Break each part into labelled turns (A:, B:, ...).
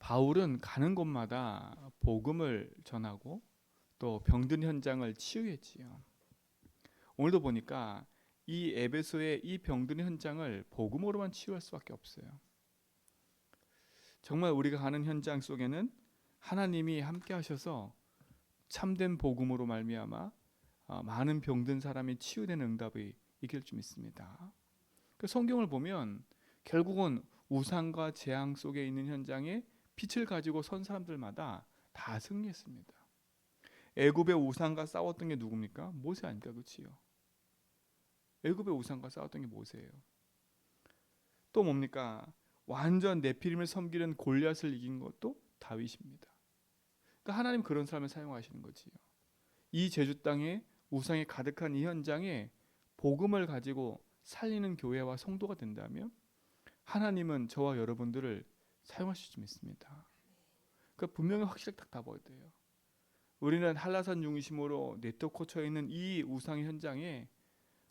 A: 바울은 가는 곳마다 복음을 전하고 또 병든 현장을 치유했지요. 오늘도 보니까 이 에베소의 이 병든 현장을 복음으로만 치유할 수밖에 없어요. 정말 우리가 가는 현장 속에는 하나님이 함께 하셔서 참된 복음으로 말미암아 많은 병든 사람이 치유되는 응답이 있길 줄 믿습니다. 그 성경을 보면 결국은 우상과 재앙 속에 있는 현장에 빛을 가지고 선 사람들마다 다 승리했습니다. 애굽의 우상과 싸웠던 게 누굽니까? 모세 아닙니까? 그치요? 애굽의 우상과 싸웠던 게 모세예요. 또 뭡니까? 완전 네피림을 섬기는 골리앗을 이긴 것도 다윗입니다. 그러니까 하나님 그런 사람을 사용하시는 거지요. 이 제주 땅에 우상이 가득한 이 현장에 복음을 가지고 살리는 교회와 성도가 된다면 하나님은 저와 여러분들을 사용하실 줄 믿습니다. 그러니까 분명히 확실하게 딱 답어야 돼요. 우리는 한라산 중심으로 네트워크 꽂혀 있는 이 우상의 현장에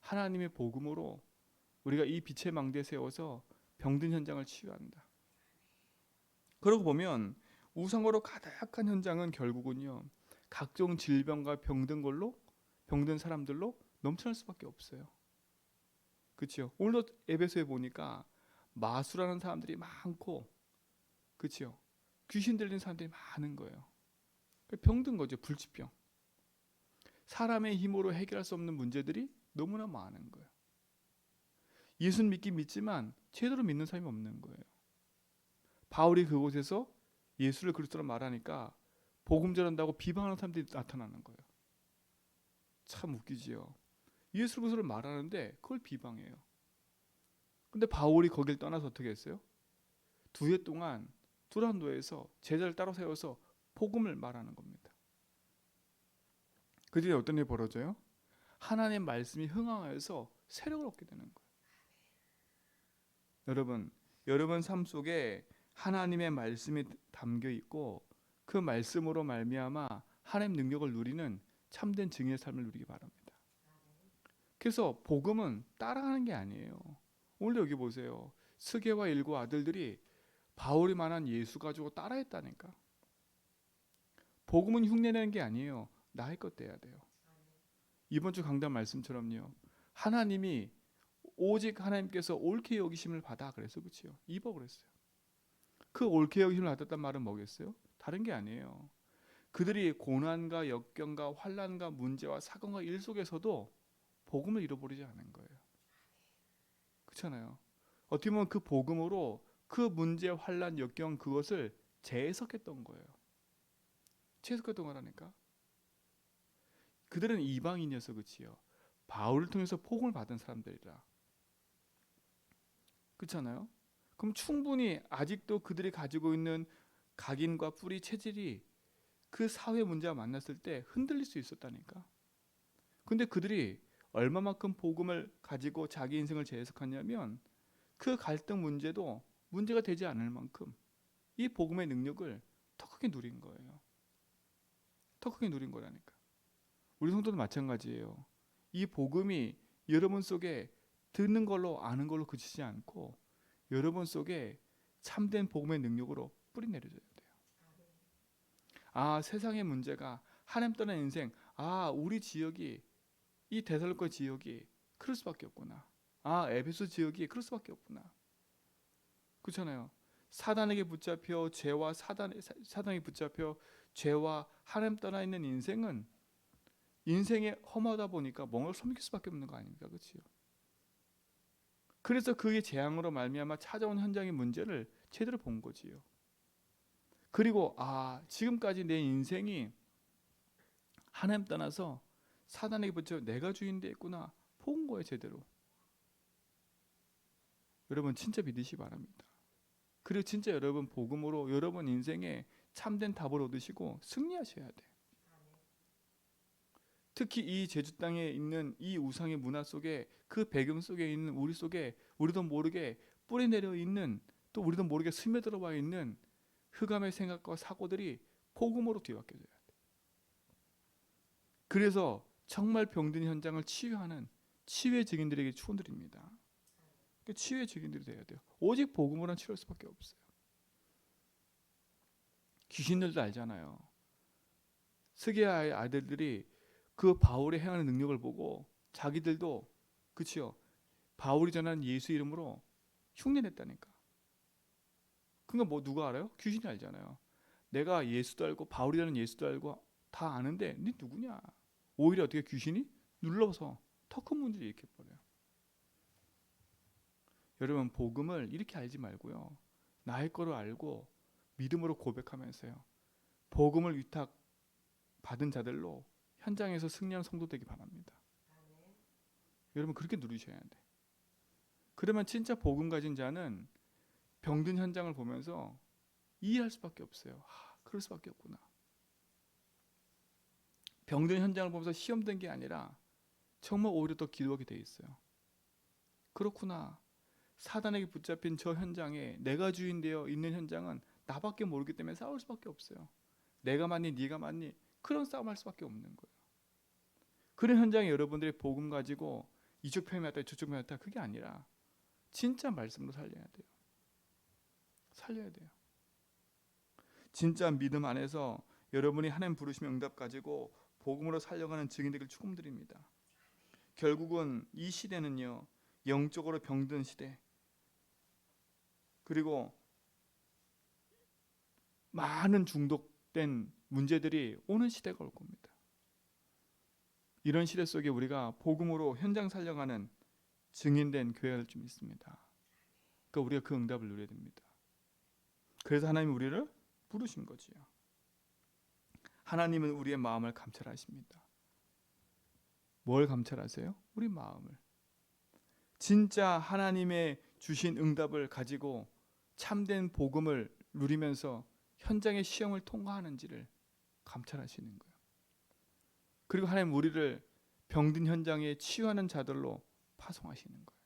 A: 하나님의 복음으로 우리가 이 빛의 망대에 세워서 병든 현장을 치유한다. 그러고 보면 우상으로 가득한 현장은 결국은요 각종 질병과 병든 걸로 병든 사람들로 넘쳐날 수밖에 없어요. 그렇죠? 오늘도 에베소에 보니까 마술하는 사람들이 많고, 그렇죠? 귀신 들린 사람들이 많은 거예요. 병든 거죠, 불치병. 사람의 힘으로 해결할 수 없는 문제들이 너무나 많은 거예요. 예수는 믿긴 믿지만 제대로 믿는 사람이 없는 거예요. 바울이 그곳에서 예수를 그리스도로 말하니까 복음 전한다고 비방하는 사람들이 나타나는 거예요. 참 웃기지요. 예수 그리스도를 말하는데 그걸 비방해요. 근데 바울이 거길 떠나서 어떻게 했어요? 2해 동안 두란노에서 제자를 따로 세워서 복음을 말하는 겁니다. 그 뒤에 어떤 일이 벌어져요? 하나님의 말씀이 흥황하여서 세력을 얻게 되는 거예요. 여러분 삶 속에 하나님의 말씀이 담겨 있고 그 말씀으로 말미암아 하나님의 능력을 누리는 참된 증인의 삶을 누리기 바랍니다. 그래서 복음은 따라가는 게 아니에요. 오늘 여기 보세요. 스게와 일곱 아들들이 바울이 말한 예수 가지고 따라했다니까. 복음은 흉내내는 게 아니에요. 나의 것 돼야 돼요. 이번 주 강단 말씀처럼요. 하나님이 오직 하나님께서 옳게 여기심을 받아 그래서 그렇지요. 입어 그랬어요. 그 옳게 여기심을 받았단 말은 뭐겠어요? 다른 게 아니에요. 그들이 고난과 역경과 환난과 문제와 사건과 일 속에서도 복음을 잃어버리지 않은 거예요. 그렇잖아요. 어떻게 보면 그 복음으로 그 문제, 환난, 역경 그것을 재해석했던 거예요. 재해석했던 거라니까. 그들은 이방인이어서 그치요. 바울을 통해서 복음을 받은 사람들이라. 그렇잖아요. 그럼 충분히 아직도 그들이 가지고 있는 각인과 뿌리 체질이 그 사회 문제와 만났을 때 흔들릴 수 있었다니까. 근데 그들이 얼마만큼 복음을 가지고 자기 인생을 재해석하냐면 그 갈등 문제도 문제가 되지 않을 만큼 이 복음의 능력을 더 크게 누린 거예요. 더 크게 누린 거라니까. 우리 성도도 마찬가지예요. 이 복음이 여러분 속에 듣는 걸로 아는 걸로 그치지 않고 여러분 속에 참된 복음의 능력으로 뿌리 내려져야 돼요. 아, 세상의 문제가 하나님 떠난 인생, 아, 우리 지역이 이 데살로니가 지역이 그럴 수밖에 없구나. 아, 에베소 지역이 그럴 수밖에 없구나. 그렇잖아요. 사단에게 붙잡혀 죄와 사단에 붙잡혀 죄와 하나님 떠나 있는 인생은 인생에 험하다 보니까 뭔가를 섬길 수밖에 없는 거 아닙니까? 그렇지요. 그래서 그의 재앙으로 말미암아 찾아온 현장의 문제를 제대로 본 거지요. 그리고 지금까지 내 인생이 하나님 떠나서 사단에게 붙여 내가 주인 됐구나 본 거예요. 제대로. 여러분 진짜 믿으시기 바랍니다. 그리고 진짜 여러분 복음으로 여러분 인생에 참된 답을 얻으시고 승리하셔야 돼요. 특히 이 제주 땅에 있는 이 우상의 문화 속에 그 배경 속에 있는 우리 속에 우리도 모르게 뿌리 내려 있는 또 우리도 모르게 스며들어와 있는 흑암의 생각과 사고들이 복음으로 뒤바뀌어져야 돼. 그래서 정말 병든 현장을 치유하는 치유의 증인들에게 축원드립니다. 치유의 증인들이 돼야 돼요. 오직 복음으로는 치유할 수밖에 없어요. 귀신들도 알잖아요. 스게아의 아들들이 그 바울의 행하는 능력을 보고 자기들도 그치요. 바울이 전한 예수 이름으로 흉내냈다니까. 그러니까 뭐 누가 알아요? 귀신이 알잖아요. 내가 예수도 알고 바울이라는 예수도 알고 다 아는데 네 누구냐? 오히려 어떻게 귀신이 눌러서 더 큰 문제를 일으켜버려요. 여러분 복음을 이렇게 알지 말고요. 나의 거로 알고 믿음으로 고백하면서요. 복음을 위탁 받은 자들로 현장에서 승리하는 성도 되기 바랍니다. 여러분 그렇게 누리셔야 돼. 그러면 진짜 복음 가진 자는 병든 현장을 보면서 이해할 수밖에 없어요. 그럴 수밖에 없구나. 병든 현장을 보면서 시험된 게 아니라 정말 오히려 더 기도하게 돼 있어요. 그렇구나. 사단에게 붙잡힌 저 현장에 내가 주인 되어 있는 현장은 나밖에 모르기 때문에 싸울 수밖에 없어요. 내가 맞니 네가 맞니 그런 싸움할 수밖에 없는 거예요. 그런 현장에 여러분들이 복음 가지고 이쪽 편이 맞다 저쪽 편이 맞다 그게 아니라 진짜 말씀으로 살려야 돼요. 살려야 돼요. 진짜 믿음 안에서 여러분이 하나님 부르시면 응답 가지고 복음으로 살려가는 증인 되길 축원드립니다. 결국은 이 시대는요. 영적으로 병든 시대 그리고 많은 중독된 문제들이 오는 시대가 올 겁니다. 이런 시대 속에 우리가 복음으로 현장 살려가는 증인된 교회가 좀 있습니다. 그러니까 우리가 그 응답을 누려야 됩니다. 그래서 하나님이 우리를 부르신 거지요. 하나님은 우리의 마음을 감찰하십니다. 뭘 감찰하세요? 우리 마음을. 진짜 하나님의 주신 응답을 가지고 참된 복음을 누리면서 현장의 시험을 통과하는지를 감찰하시는 거예요. 그리고 하나님 우리를 병든 현장에 치유하는 자들로 파송하시는 거예요.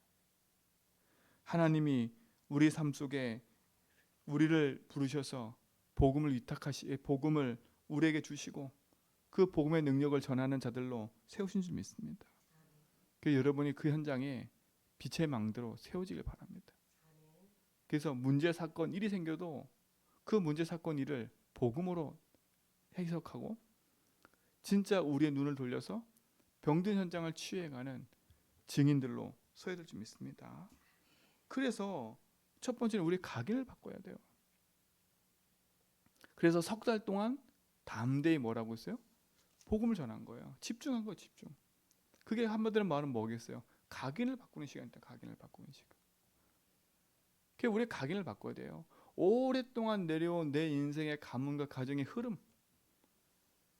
A: 하나님이 우리 삶 속에 우리를 부르셔서 복음을 우리에게 주시고 그 복음의 능력을 전하는 자들로 세우신 줄 믿습니다. 그래서 여러분이 그 현장에 빛의 망대로 세워지길 바랍니다. 그래서 문제 사건 일이 생겨도 그 문제 사건 일을 복음으로 해석하고 진짜 우리의 눈을 돌려서 병든 현장을 치유해가는 증인들로 서야 될 줄 믿습니다. 그래서 첫 번째는 우리 각인을 바꿔야 돼요. 그래서 석 달 동안 담대히 뭐라고 했어요? 복음을 전한 거예요. 집중한 거예요. 집중. 그게 한마디로 말은 뭐겠어요? 각인을 바꾸는 시간이다. 각인을 바꾸는 시간. 그게 우리 각인을 바꿔야 돼요. 오랫동안 내려온 내 인생의 가문과 가정의 흐름,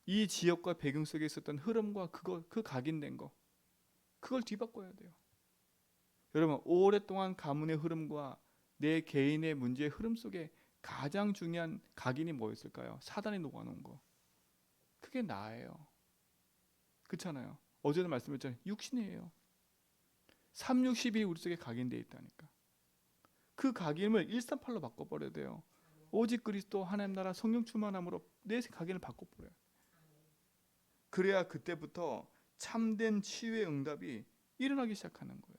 A: 이 지역과 배경 속에 있었던 흐름과 그 각인된 거, 그걸 뒤바꿔야 돼요. 여러분 오랫동안 가문의 흐름과 내 개인의 문제의 흐름 속에 가장 중요한 각인이 뭐였을까요? 사단이 녹아놓은 거. 그게 나예요. 그렇잖아요. 어제도 말씀드렸잖아요. 육신이에요. 360이 우리 속에 각인되어 있다니까. 그 각인을 138로 바꿔버려야 돼요. 오직 그리스도 하나님 나라 성령 충만함으로 내 각인을 바꿔버려요. 그래야 그때부터 참된 치유의 응답이 일어나기 시작하는 거예요.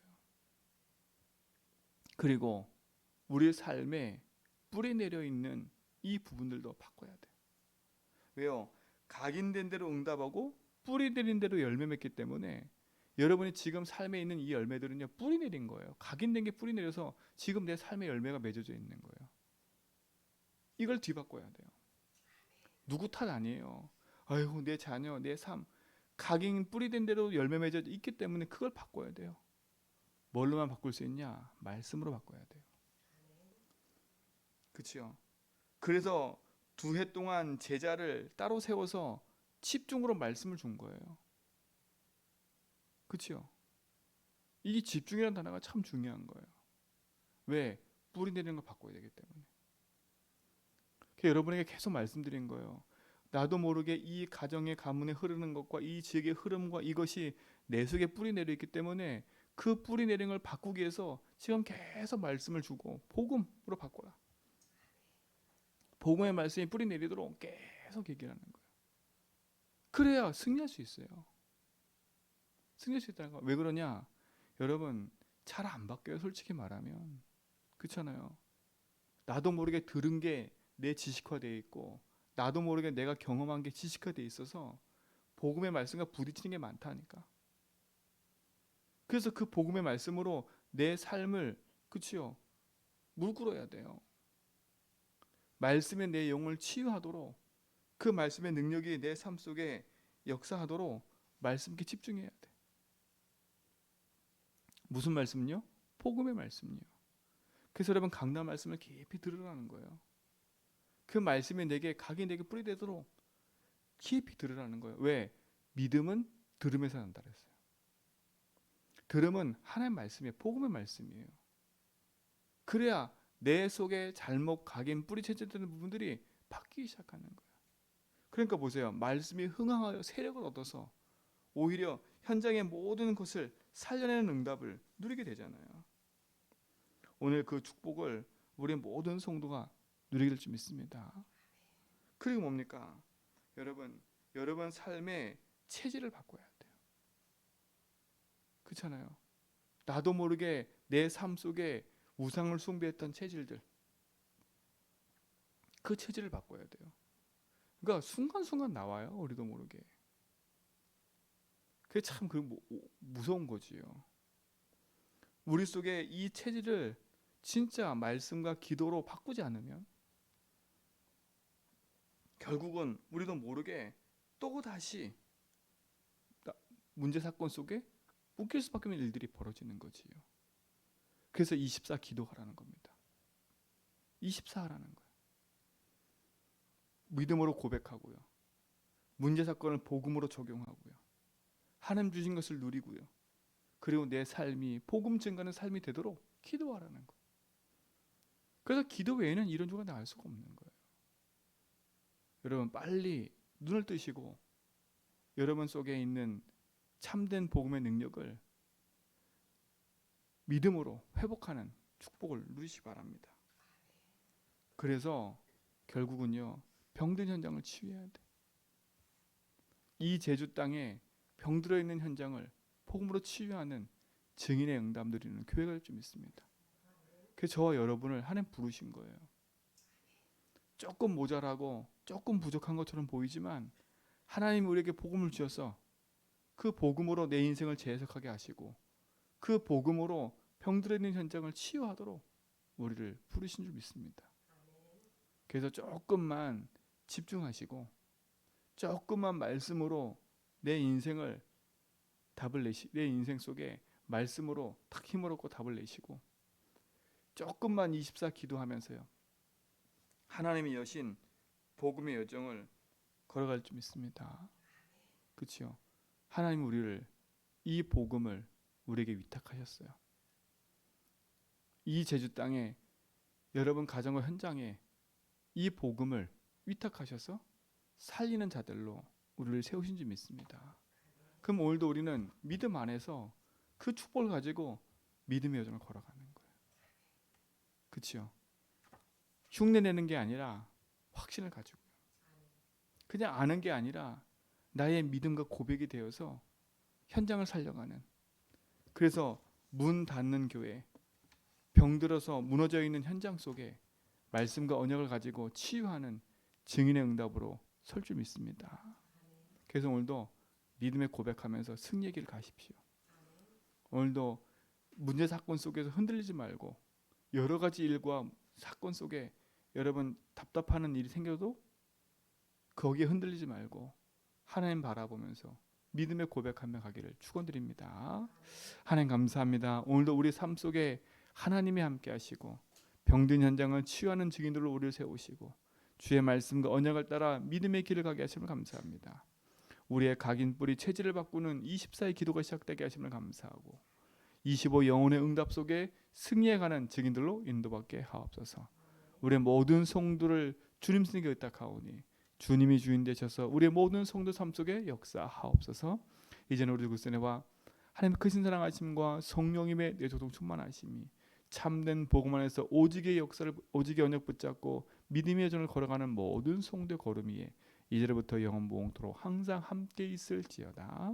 A: 그리고 우리 삶에 뿌리 내려 있는 이 부분들도 바꿔야 돼요. 왜요? 각인된 대로 응답하고 뿌리 내린 대로 열매 맺기 때문에 여러분이 지금 삶에 있는 이 열매들은요 뿌리 내린 거예요. 각인된 게 뿌리 내려서 지금 내 삶의 열매가 맺어져 있는 거예요. 이걸 뒤바꿔야 돼요. 누구 탓 아니에요. 아이고 내 자녀, 내 삶 각인 뿌리된 대로 열매 맺어 있기 때문에 그걸 바꿔야 돼요. 뭘로만 바꿀 수 있냐? 말씀으로 바꿔야 돼요. 그렇죠? 그래서 2해 동안 제자를 따로 세워서 집중으로 말씀을 준 거예요. 그렇죠? 이 집중이라는 단어가 참 중요한 거예요. 왜? 뿌리 내리는 걸 바꿔야 되기 때문에. 여러분에게 계속 말씀드린 거예요. 나도 모르게 이 가정의 가문에 흐르는 것과 이 지역의 흐름과 이것이 내 속에 뿌리 내려 있기 때문에 그 뿌리 내린 걸 바꾸기 위해서 지금 계속 말씀을 주고 복음으로 바꿔라. 복음의 말씀이 뿌리 내리도록 계속 얘기를 하는 거예요. 그래야 승리할 수 있어요. 승리할 수 있다는 거. 왜 그러냐? 여러분 잘 안 바뀌어요. 솔직히 말하면. 그렇잖아요. 나도 모르게 들은 게 내 지식화되어 있고 나도 모르게 내가 경험한 게 지식화돼 있어서 복음의 말씀과 부딪히는 게 많다니까. 그래서 그 복음의 말씀으로 내 삶을, 그치요, 물들어야 돼요. 말씀의 내 영을 치유하도록, 그 말씀의 능력이 내 삶 속에 역사하도록 말씀께 집중해야 돼. 무슨 말씀요? 복음의 말씀요. 그래서 여러분 강단 말씀을 깊이 들으라는 거예요. 그 말씀이 내게, 각이 내게 뿌리되도록 깊이 들으라는 거예요. 왜? 믿음은 들음에서 난다 그랬어요. 들음은 하나님의 말씀이에요. 복음의 말씀이에요. 그래야 내 속에 잘못 각인 뿌리쳐졌던 부분들이 바뀌기 시작하는 거예요. 그러니까 보세요. 말씀이 흥황하여 세력을 얻어서 오히려 현장의 모든 것을 살려내는 응답을 누리게 되잖아요. 오늘 그 축복을 우리 모든 성도가 누리게 될 줄 믿습니다. 그리고 뭡니까? 여러분 삶의 체질을 바꿔야 돼요. 그렇잖아요. 나도 모르게 내 삶 속에 우상을 숭배했던 체질들, 그 체질을 바꿔야 돼요. 그러니까 순간순간 나와요. 우리도 모르게. 그게 참 무서운 거지요. 우리 속에 이 체질을 진짜 말씀과 기도로 바꾸지 않으면 결국은 우리도 모르게 또 다시 문제 사건 속에 묶일 수밖에 없는 일들이 벌어지는 거지요. 그래서 24 기도하라는 겁니다. 24 하라는 거예요. 믿음으로 고백하고요. 문제 사건을 복음으로 적용하고요. 하나님 주신 것을 누리고요. 그리고 내 삶이 복음 증가하는 삶이 되도록 기도하라는 거예요. 그래서 기도 외에는 이런 주가 나을 수가 없는 거예요. 여러분 빨리 눈을 뜨시고 여러분 속에 있는 참된 복음의 능력을 믿음으로 회복하는 축복을 누리시기 바랍니다. 그래서 결국은요, 병든 현장을 치유해야 돼. 이 제주 땅에 병들어 있는 현장을 복음으로 치유하는 증인의 응답 누리는 교회가 될 줄 믿습니다. 그래서 저와 여러분을 하나님 부르신 거예요. 조금 모자라고 조금 부족한 것처럼 보이지만 하나님이 우리에게 복음을 주셔서 그 복음으로 내 인생을 재해석하게 하시고 그 복음으로 병들어 있는 현장을 치유하도록 우리를 부르신 줄 믿습니다. 그래서 조금만 집중하시고 조금만 말씀으로 내 인생을 내 인생 속에 말씀으로 탁 힘을 얻고 답을 내시고 조금만 24 기도하면서요. 하나님이 여신 복음의 여정을 걸어갈 줄 믿습니다. 그렇죠? 하나님 우리를 이 복음을 우리에게 위탁하셨어요. 이 제주 땅에 여러분 가정과 현장에 이 복음을 위탁하셔서 살리는 자들로 우리를 세우신 줄 믿습니다. 그럼 오늘도 우리는 믿음 안에서 그 축복을 가지고 믿음의 여정을 걸어가는 거예요. 그렇죠? 흉내내는 게 아니라 확신을 가지고요. 그냥 아는 게 아니라 나의 믿음과 고백이 되어서 현장을 살려가는. 그래서 문 닫는 교회, 병들어서 무너져 있는 현장 속에 말씀과 언약을 가지고 치유하는 증인의 응답으로 설 줄 믿습니다. 그래서 오늘도 믿음의 고백하면서 승리의 길 가십시오. 오늘도 문제 사건 속에서 흔들리지 말고 여러 가지 일과 사건 속에 여러분 답답하는 일이 생겨도 거기에 흔들리지 말고 하나님 바라보면서 믿음의 고백하며 가기를 축원드립니다. 하나님 감사합니다. 오늘도 우리 삶 속에 하나님이 함께 하시고 병든 현장을 치유하는 증인들로 우리를 세우시고 주의 말씀과 언약을 따라 믿음의 길을 가게 하심을 감사합니다. 우리의 각인 뿌리 체질을 바꾸는 24의 기도가 시작되게 하심을 감사하고 25 영혼의 응답 속에 승리해가는 증인들로 인도받게 하옵소서. 우리의 모든 성도를 주님 스님께 의탁하오니 주님이 주인 되셔서 우리의 모든 성도 삶 속에 역사하옵소서. 이제는 우리 구세네와 하나님 크신 사랑하심과 성령님의 내조동 충만하심이 참된 복음 안에서 오직의 역사를 오직의 언약 붙잡고 믿음의 여정을 걸어가는 모든 성도의 걸음 위에 이제부터 영원 무궁토록 항상 함께 있을지어다.